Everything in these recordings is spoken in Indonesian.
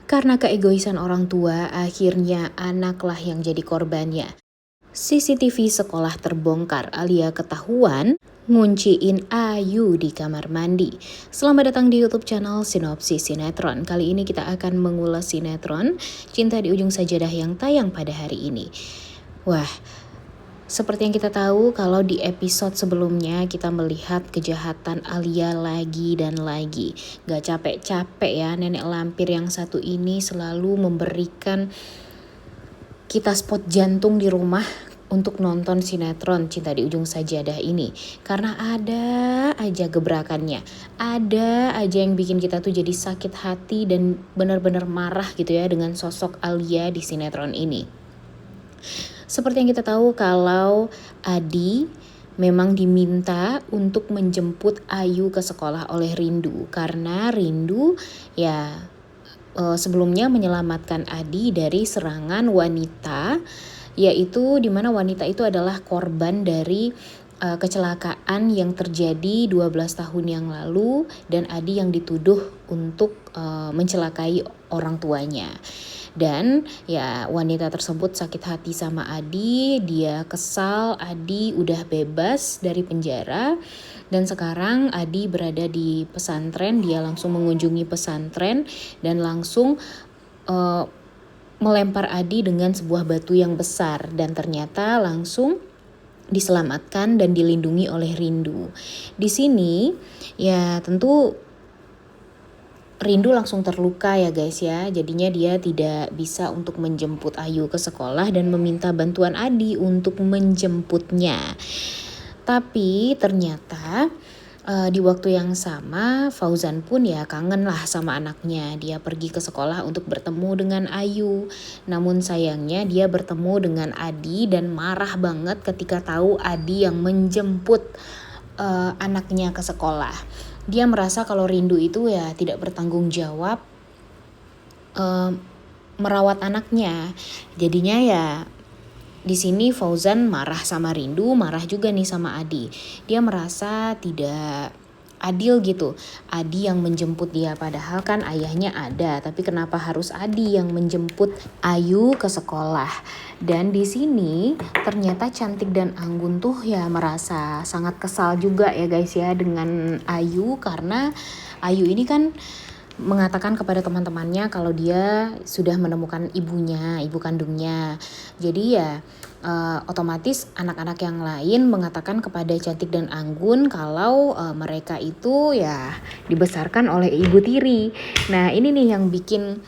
Karena keegoisan orang tua, akhirnya anaklah yang jadi korbannya. CCTV sekolah terbongkar, Alia ketahuan ngunciin Ayu di kamar mandi. Selamat datang di YouTube channel Sinopsis Sinetron. Kali ini kita akan mengulas sinetron Cinta di Ujung Sajadah yang tayang pada hari ini. Wah, seperti yang kita tahu, kalau di episode sebelumnya kita melihat kejahatan Alia lagi dan lagi. Gak capek-capek ya, nenek lampir yang satu ini selalu memberikan kita spot jantung di rumah untuk nonton sinetron Cinta di Ujung Sajadah ini. Karena ada aja gebrakannya, ada aja yang bikin kita tuh jadi sakit hati dan benar-benar marah gitu ya dengan sosok Alia di sinetron ini. Seperti yang kita tahu kalau Adi memang diminta untuk menjemput Ayu ke sekolah oleh Rindu. Karena Rindu ya sebelumnya menyelamatkan Adi dari serangan wanita, yaitu di mana wanita itu adalah korban dari kecelakaan yang terjadi 12 tahun yang lalu dan Adi yang dituduh untuk mencelakai orang tuanya. Dan ya wanita tersebut sakit hati sama Adi, dia kesal Adi udah bebas dari penjara. Dan sekarang Adi berada di pesantren, dia langsung mengunjungi pesantren dan langsung melempar Adi dengan sebuah batu yang besar. Dan ternyata langsung diselamatkan dan dilindungi oleh Rindu. Di sini ya tentu Rindu langsung terluka ya guys ya, jadinya dia tidak bisa untuk menjemput Ayu ke sekolah dan meminta bantuan Adi untuk menjemputnya. Tapi ternyata di waktu yang sama Fauzan pun ya kangen lah sama anaknya. Dia pergi ke sekolah untuk bertemu dengan Ayu. Namun sayangnya dia bertemu dengan Adi dan marah banget ketika tahu Adi yang menjemput anaknya ke sekolah. Dia merasa kalau Rindu itu ya tidak bertanggung jawab merawat anaknya. Jadinya ya di sini Fauzan marah sama Rindu, marah juga nih sama Adi. Dia merasa tidak adil gitu. Adi yang menjemput dia padahal kan ayahnya ada, tapi kenapa harus Adi yang menjemput Ayu ke sekolah? Dan di sini ternyata Cantik dan Anggun tuh ya merasa sangat kesal juga ya guys ya dengan Ayu, karena Ayu ini kan mengatakan kepada teman-temannya kalau dia sudah menemukan ibunya, ibu kandungnya. Jadi ya otomatis anak-anak yang lain mengatakan kepada Cantik dan Anggun kalau mereka itu ya dibesarkan oleh ibu tiri. Nah ini nih yang bikin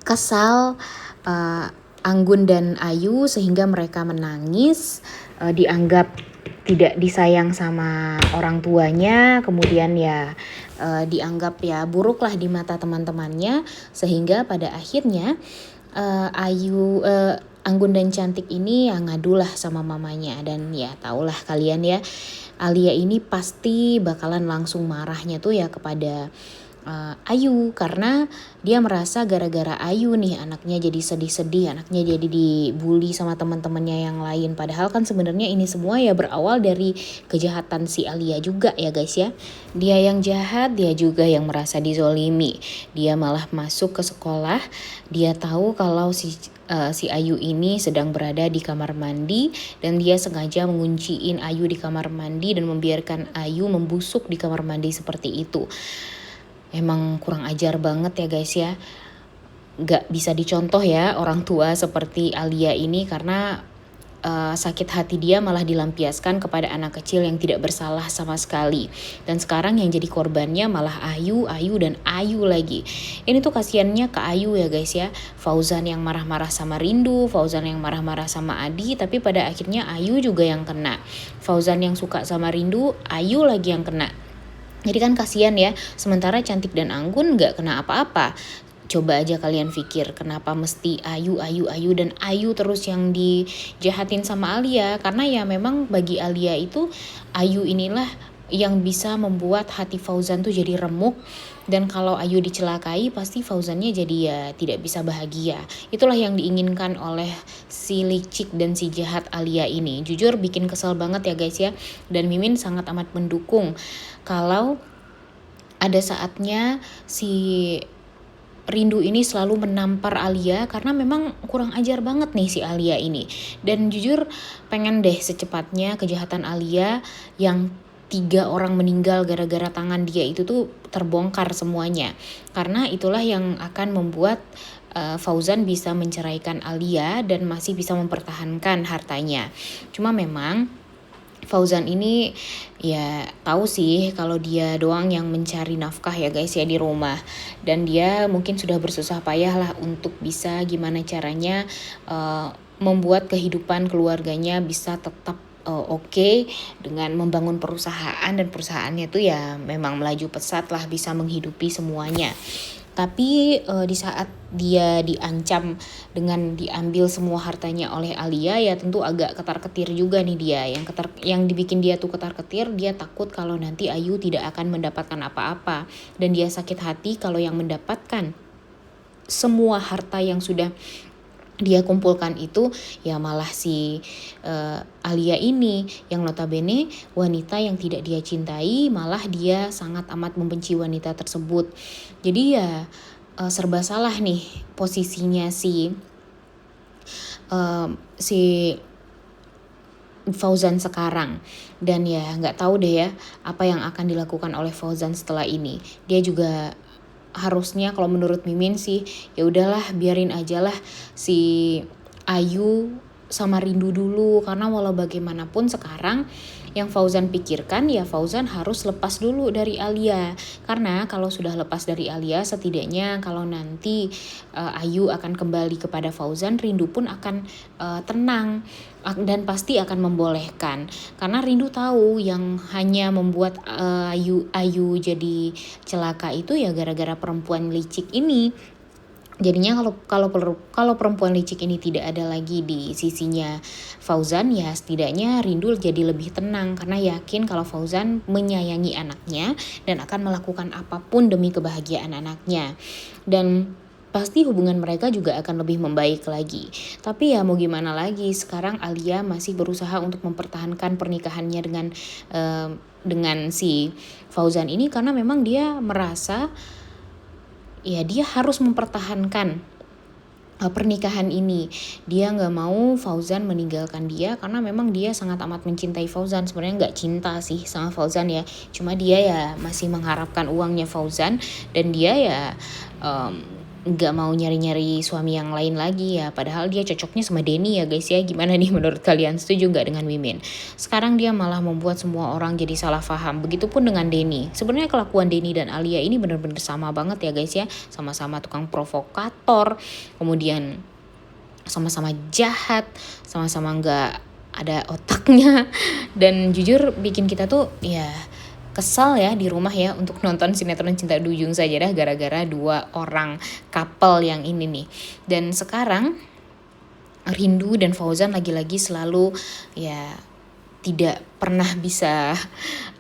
kesal Anggun dan Ayu sehingga mereka menangis, dianggap tidak disayang sama orang tuanya, kemudian ya dianggap ya buruk lah di mata teman-temannya, sehingga pada akhirnya Anggun dan Cantik ini ya ngadulah sama mamanya. Dan ya tahulah kalian ya, Alia ini pasti bakalan langsung marahnya tuh ya kepada Ayu, karena dia merasa gara-gara Ayu nih anaknya jadi sedih-sedih, anaknya jadi dibully sama teman-temannya yang lain. Padahal kan sebenarnya ini semua ya berawal dari kejahatan si Alia juga ya guys ya. Dia yang jahat, dia juga yang merasa dizolimi. Dia malah masuk ke sekolah, dia tahu kalau si Ayu ini sedang berada di kamar mandi dan dia sengaja mengunciin Ayu di kamar mandi dan membiarkan Ayu membusuk di kamar mandi seperti itu. Emang kurang ajar banget ya guys ya. Gak bisa dicontoh ya orang tua seperti Alia ini, karena sakit hati dia malah dilampiaskan kepada anak kecil yang tidak bersalah sama sekali. Dan sekarang yang jadi korbannya malah Ayu dan Ayu lagi. Ini tuh kasiannya ke Ayu ya guys ya. Fauzan yang marah-marah sama Rindu, Fauzan yang marah-marah sama Adi, tapi pada akhirnya Ayu juga yang kena. Fauzan yang suka sama Rindu, Ayu lagi yang kena. Jadi kan kasihan ya, sementara Cantik dan Anggun gak kena apa-apa. Coba aja kalian pikir, kenapa mesti Ayu dan Ayu terus yang dijahatin sama Alia? Karena ya memang bagi Alia itu Ayu inilah yang bisa membuat hati Fauzan tuh jadi remuk. Dan kalau Ayu dicelakai pasti Fauzannya jadi ya tidak bisa bahagia. Itulah yang diinginkan oleh si licik dan si jahat Alia ini. Jujur bikin kesel banget ya guys ya. Dan Mimin sangat amat mendukung kalau ada saatnya si Rindu ini selalu menampar Alia karena memang kurang ajar banget nih si Alia ini. Dan jujur pengen deh secepatnya kejahatan Alia yang 3 orang meninggal gara-gara tangan dia itu tuh terbongkar semuanya. Karena itulah yang akan membuat Fauzan bisa menceraikan Alia dan masih bisa mempertahankan hartanya. Cuma memang Fauzan ini ya tahu sih kalau dia doang yang mencari nafkah ya guys ya di rumah, dan dia mungkin sudah bersusah payah lah untuk bisa gimana caranya membuat kehidupan keluarganya bisa tetap oke dengan membangun perusahaan, dan perusahaannya tuh ya memang melaju pesat lah bisa menghidupi semuanya. Tapi di saat dia diancam dengan diambil semua hartanya oleh Alia, ya tentu agak ketar-ketir juga nih dia. Yang dibikin dia tuh ketar-ketir, dia takut kalau nanti Ayu tidak akan mendapatkan apa-apa, dan dia sakit hati kalau yang mendapatkan semua harta yang sudah dia kumpulkan itu ya malah si Alia ini yang notabene wanita yang tidak dia cintai, malah dia sangat amat membenci wanita tersebut. Jadi ya serba salah nih posisinya si Fauzan sekarang. Dan ya nggak tahu deh ya apa yang akan dilakukan oleh Fauzan setelah ini. Dia juga harusnya kalau menurut Mimin sih ya udahlah biarin aja lah si Ayu sama Rindu dulu, karena walau bagaimanapun sekarang yang Fauzan pikirkan ya Fauzan harus lepas dulu dari Alia, karena kalau sudah lepas dari Alia setidaknya kalau nanti Ayu akan kembali kepada Fauzan, Rindu pun akan tenang dan pasti akan membolehkan, karena Rindu tahu yang hanya membuat Ayu jadi celaka itu ya gara-gara perempuan licik ini. Jadinya kalau perempuan licik ini tidak ada lagi di sisinya Fauzan, ya setidaknya Rindu jadi lebih tenang karena yakin kalau Fauzan menyayangi anaknya dan akan melakukan apapun demi kebahagiaan anaknya. Dan pasti hubungan mereka juga akan lebih membaik lagi. Tapi ya mau gimana lagi, sekarang Alia masih berusaha untuk mempertahankan pernikahannya dengan si Fauzan ini, karena memang dia merasa ya dia harus mempertahankan pernikahan ini. Dia nggak mau Fauzan meninggalkan dia karena memang dia sangat amat mencintai Fauzan. Sebenarnya nggak cinta sih sama Fauzan ya, cuma dia ya masih mengharapkan uangnya Fauzan, dan dia ya nggak mau nyari-nyari suami yang lain lagi ya, padahal dia cocoknya sama Denny ya guys ya. Gimana nih menurut kalian, setuju nggak dengan Mimin? Sekarang dia malah membuat semua orang jadi salah paham, begitupun dengan Denny. Sebenarnya kelakuan Denny dan Alia ini benar-benar sama banget ya guys ya, sama-sama tukang provokator, kemudian sama-sama jahat, sama-sama nggak ada otaknya, dan jujur bikin kita tuh ya kesal ya di rumah ya untuk nonton sinetron Cinta di Ujung Saja dah gara-gara 2 orang couple yang ini nih. Dan sekarang Rindu dan Fauzan lagi-lagi selalu ya tidak pernah bisa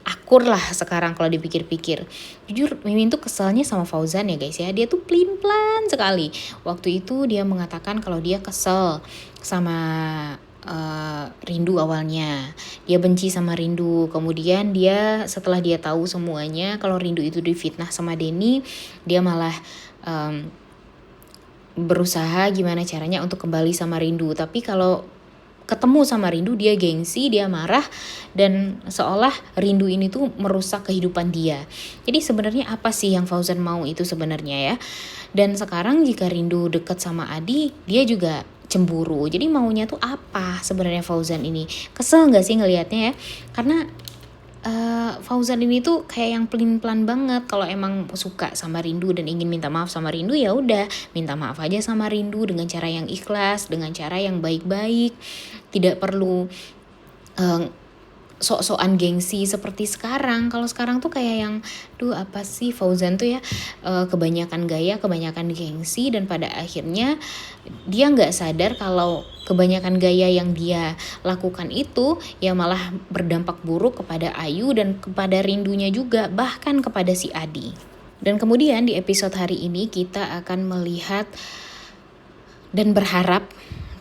akur lah sekarang kalau dipikir-pikir. Jujur Mimin tuh keselnya sama Fauzan ya guys ya, dia tuh pelin-pelan sekali. Waktu itu dia mengatakan kalau dia kesel sama Rindu awalnya, dia benci sama Rindu. Kemudian dia setelah dia tahu semuanya kalau Rindu itu difitnah sama Denny, dia malah berusaha gimana caranya untuk kembali sama Rindu. Tapi kalau ketemu sama Rindu dia gengsi, dia marah, dan seolah Rindu ini tuh merusak kehidupan dia. Jadi sebenarnya apa sih yang Fauzan mau itu sebenarnya ya? Dan sekarang jika Rindu dekat sama Adi, dia juga cemburu. Jadi maunya tuh apa sebenarnya Fauzan ini? Kesel nggak sih ngelihatnya ya? Karena Fauzan ini tuh kayak yang pelin-pelan banget. Kalau emang suka sama Rindu dan ingin minta maaf sama Rindu, ya udah minta maaf aja sama Rindu dengan cara yang ikhlas, dengan cara yang baik-baik. Tidak perlu sok-sokan gengsi seperti sekarang. Kalau sekarang tuh kayak yang apa sih Fauzan tuh ya, kebanyakan gaya, kebanyakan gengsi, dan pada akhirnya dia nggak sadar kalau kebanyakan gaya yang dia lakukan itu ya malah berdampak buruk kepada Ayu dan kepada Rindunya juga, bahkan kepada si Adi. Dan kemudian di episode hari ini kita akan melihat dan berharap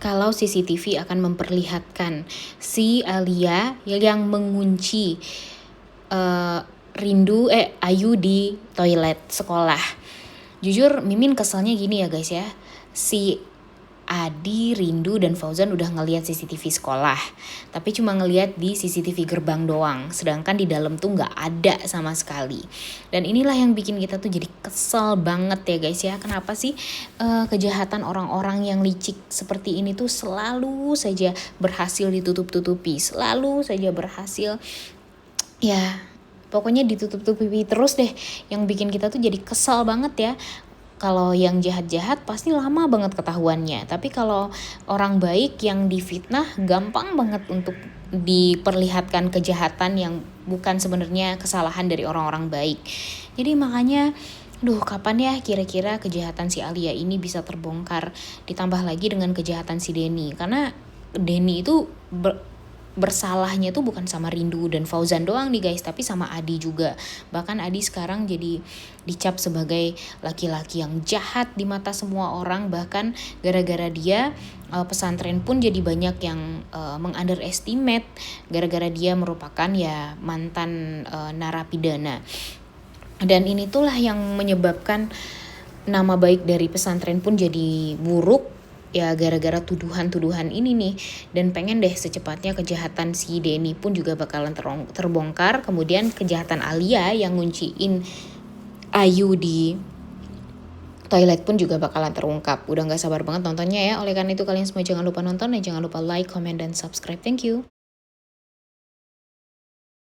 kalau CCTV akan memperlihatkan si Alia yang mengunci Ayu di toilet sekolah. Jujur Mimin keselnya gini ya guys ya, si Adi, Rindu, dan Fauzan udah ngelihat CCTV sekolah, tapi cuma ngelihat di CCTV gerbang doang, sedangkan di dalam tuh nggak ada sama sekali. Dan inilah yang bikin kita tuh jadi kesel banget ya guys ya. Kenapa sih kejahatan orang-orang yang licik seperti ini tuh selalu saja berhasil ditutup-tutupi, selalu saja berhasil, ya pokoknya ditutup-tutupi terus deh, yang bikin kita tuh jadi kesal banget ya. Kalau yang jahat-jahat pasti lama banget ketahuannya, tapi kalau orang baik yang difitnah gampang banget untuk diperlihatkan kejahatan yang bukan sebenarnya kesalahan dari orang-orang baik. Jadi makanya kapan ya kira-kira kejahatan si Alia ini bisa terbongkar, ditambah lagi dengan kejahatan si Denny, karena Denny itu bersalahnya tuh bukan sama Rindu dan Fauzan doang nih guys, tapi sama Adi juga. Bahkan Adi sekarang jadi dicap sebagai laki-laki yang jahat di mata semua orang. Bahkan gara-gara dia pesantren pun jadi banyak yang mengunderestimate, gara-gara dia merupakan ya mantan narapidana. Dan ini tuh lah yang menyebabkan nama baik dari pesantren pun jadi buruk ya, gara-gara tuduhan-tuduhan ini nih. Dan pengen deh secepatnya kejahatan si Denny pun juga bakalan terbongkar. Kemudian kejahatan Alia yang ngunciin Ayu di toilet pun juga bakalan terungkap. Udah gak sabar banget nontonnya ya. Oleh karena itu kalian semua jangan lupa nonton dan jangan lupa like, comment, dan subscribe. Thank you.